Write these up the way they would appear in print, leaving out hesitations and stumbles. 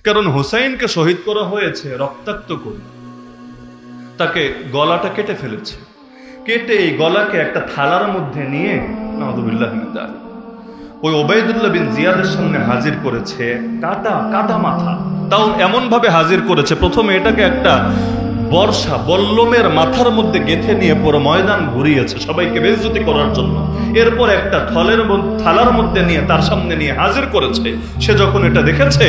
কারণ হুসাইনকে শহীদ করা হয়েছে রক্তাক্ত করে, তাকে গলাটা কেটে ফেলেছে, কেটে এই গলাকে একটা থালার মধ্যে নিয়ে নাউযুবিল্লাহ মিন যালিক ওই ওবাইদুল্লাহ বিন জিয়াদের সামনে হাজির করেছে। কাটা কাটা মাথা, তাও এমন ভাবে হাজির করেছে, প্রথমে এটাকে একটা বর্ষা বল্লমের মাথার মধ্যে গেঁথে নিয়ে পুরো ময়দান ঘুরিয়েছে সবাইকে বেইজ্জতি করার জন্য। এরপর একটা থালার মধ্যে নিয়ে তার সামনে নিয়ে হাজির করেছে। সে যখন এটা দেখেছে,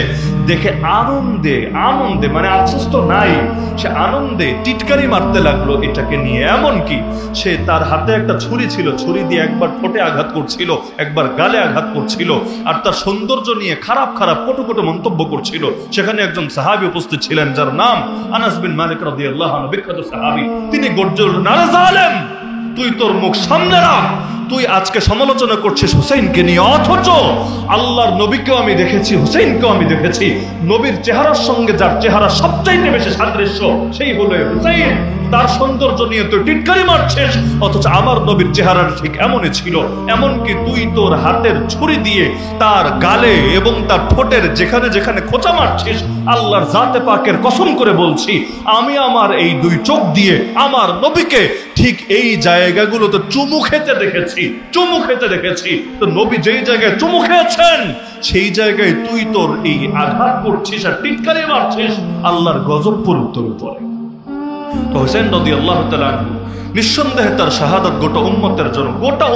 দেখে আনন্দে আনন্দে মানে আফসোস তো নাই, সে আনন্দে টিটকারি মারতে লাগলো এটাকে নিয়ে। এমন কি সে তার হাতে একটা ছুরি ছিল, ছুরি দিয়ে একবার ঠোঁটে আঘাত করছিল, একবার গালে আঘাত করছিল, আর তার সৌন্দর্য নিয়ে খারাপ খারাপ কটু কটু মন্তব্য করছিল। সেখানে একজন সাহাবী উপস্থিত ছিলেন যার নাম আনাস বিন মালিক রাদিয়াল্লাহু আনহু, বিখ্যাত সাহাবী। তিনি গর্জে উঠলেন, আরে জালেম, তুই তোর মুখ সামনে রাখ, তুই আজকে সমালোচনা করছিস হুসাইনকে নিয়ে, অথচ আল্লাহর নবীকেও আমি দেখেছি, হুসাইনকেও আমি দেখেছি, নবীর চেহারার সঙ্গে যার চেহারা সবচাইতে বেশি সাদৃশ্য সেই হলো হুসাইন। তার সৌন্দর্য নিয়ে তুই টিটকারি মারছিস, অথচ আমার নবীর চেহারার ঠিক এমনই ছিল। এমনকি তুই তোর হাতের ছুরি দিয়ে তার গালে এবং তার ঠোঁটের যেখানে যেখানে খোঁচা মারছিস, আল্লাহর জাতে পাকের কসম করে বলছি, আমি আমার এই দুই চোখ দিয়ে আমার নবীকে ঠিক এই জায়গাগুলোতে চুমু খেতে দেখেছি, চুমু খেতে দেখেছি। তো নবী যেই জায়গায় চুমু খেয়েছেন সেই জায়গায় তুই তোর এই আঘাত করছিস আর টিটকারি মারছিস, আল্লাহর গজব পড়ুক তোর উপরে। তো হুসাইন রাদিয়াল্লাহু তাআলা নিঃসন্দেহে তার শাহাদাত গোটা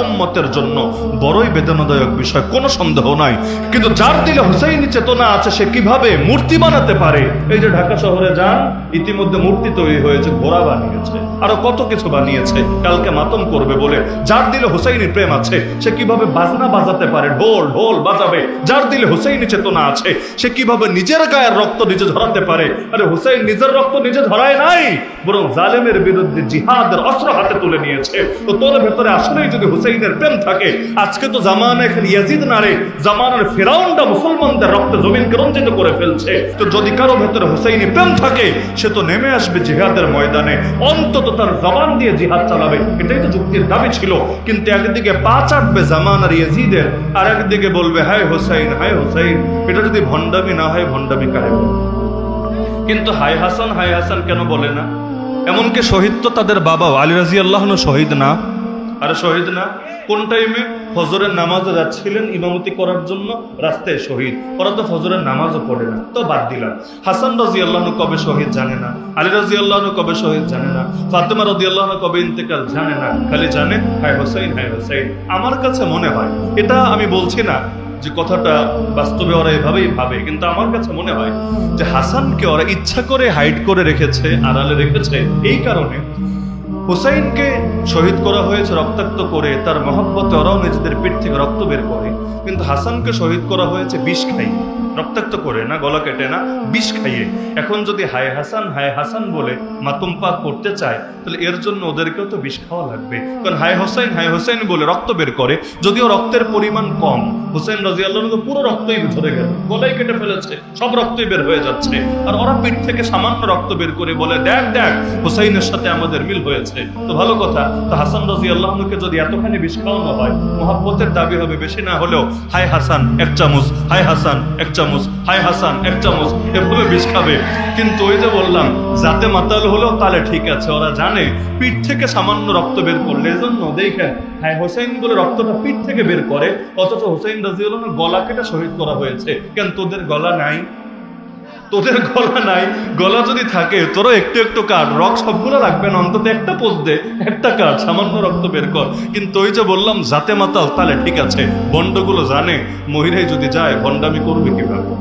উম্মতের জন্য বড়ই বেদনাদায়ক বিষয়, কোনো সন্দেহ নাই। কিন্তু যার দিলে হুসাইনি চেতনা আছে সে কিভাবে মূর্তি বানাতে পারে? এই যে ঢাকা শহরে যান, ইতিমধ্যে মূর্তি তৈরি হয়েছে, ঘোড়া বানিয়েছে, আরো কত কিছু বানিয়েছে কালকে মাতম করবে বলে। যার দিলে হুসাইনি প্রেম আছে সে কিভাবে বাজনা বাজাতে পারে, ঢোল ঢোল বাজাবে। যার দিলে হুসাইনি চেতনা আছে সে কিভাবে নিজের গায়ের রক্ত নিজে ঝরাতে পারে। আরে হুসাইন নিজের রক্ত নিজে ঝরায় নাই, বরং জালেমের বিরুদ্ধে জিহাদের অস্ত্র হাতে তুলে নিয়েছে। তো তোর ভেতরে আসলেই যদি হুসাইনের প্রেম থাকে, আজকে তো জামানা এখানে ইয়াজিদ না রে, জামানার ফিরাউনটা মুসলমানদের রক্তে জমিনকে রঞ্জিত করে ফেলছে। তো যদি কারো ভেতরে হুসাইনি প্রেম থাকে, সে তো নেমে আসবে জিহাদের ময়দানে, অন্তত তার জবান দিয়ে জিহাদ চালাবে। এটাই তো যুক্তির দাবি ছিল। কিন্তু একদিকে পা চাটবে জামানার ইয়াজিদের, আর একদিকে বলবে হায় হুসাইন হায় হুসাইন। এটা যদি ভণ্ডামি না হয়, ভণ্ডামি কারে বলে? কিন্তু হায় হাসান কেন বলে না? এমনকি শহীদ তো তাদের বাবা আলী রাদিয়াল্লাহু আনহু শহীদ না? আরে শহীদ না? কোন টাইমে? ফজরের নামাজে যাচ্ছিলেন ইমামতি করার জন্য, রাস্তায় শহীদ। ওরা তো ফজরের নামাজও পড়ে না, তো বাদ দিলাম। হাসান রাদিয়াল্লাহু আনহু কবে শহীদ জানে না, আলী রাদিয়াল্লাহু আনহু কবে শহীদ জানে না, ফাতেমা রাদিয়াল্লাহু আনহা কবে ইন্তেকাল জানে না, খালি জানে হায় হোসেন হায় হোসেন। আমার কাছে মনে হয়, এটা আমি বলছি না যে কথাটা বাস্তবে ওরা এভাবেই ভাবে, কিন্তু আমার কাছে মনে হয় যে হাসানকে ওরা ইচ্ছা করে হাইড করে রেখেছে, আড়ালে রেখেছে এই কারণে। হুসাইনকে শহীদ করা হয়েছে রক্তাক্ত করে, তার মহব্বতে ওরাও নিজেদের পিঠ থেকে রক্ত বের করে, কিন্তু হাসানকে শহীদ করা হয়েছে বিষ খাইয়ে, রক্তাক্ত করে না, গলা কেটে না, বিষ খাইয়ে। এখন যদি হায় হাসান বলে মাতুম পাক করতে চায়, তাহলে এর জন্য ওদেরকেও তো বিষ খাওয়া লাগবে। কারণ হায় হোসেন বলে রক্ত বের করে, যদিও রক্তের পরিমাণ কম। হুসাইন রাদিয়াল্লাহু আনহু পুরো রক্তই ঝরে গেল, গলায় কেটে ফেলেছে, সব রক্তই বের হয়ে যাচ্ছে, আর ওরা পিঠ থেকে সামান্য রক্ত বের করে বলে দেখ হুসাইনের সাথে আমাদের মিল হয়েছে। তো ভালো কথা। তো হাসান রাদিয়াল্লাহু আনহুকে যদি এতখানি বিষ খাওয়ানো হয়, মহব্বতের দাবি হবে বেশি না হলেও হায় হাসান এক চামচ, হায় হাসান এক চামচ, হায় হাসান এক চামচ, এভাবে বিষ খাবে। কিন্তু ওই যে বললাম, যাতে মাতাল হলেও তাহলে ঠিক আছে, ওরা জানে পিঠ থেকে সামান্য রক্ত বের করলে, এজন্য দেখেন হায় হোসেন বলে রক্তটা পিঠ থেকে বের করে, অথচ হোসেন রাদিয়াল্লাহু আনহুর গলা কেটে শহীদ করা হয়েছে। কেন তোদের গলা নাই? তোদের গলা নাই? গলা যদি থাকে তোরা একটু একটু কাট, রক সবগুলো রাখবে না, অন্তত একটা পোজ দে, একটা কাট, সামান্য রক্ত বের কর। কিন্তু ওই যে বললাম জাতে মাতাল, তাহলে ঠিক আছে। বন্ডগুলো জানে মহিলাই যদি যায় ভণ্ডামি করবে কিভাবে।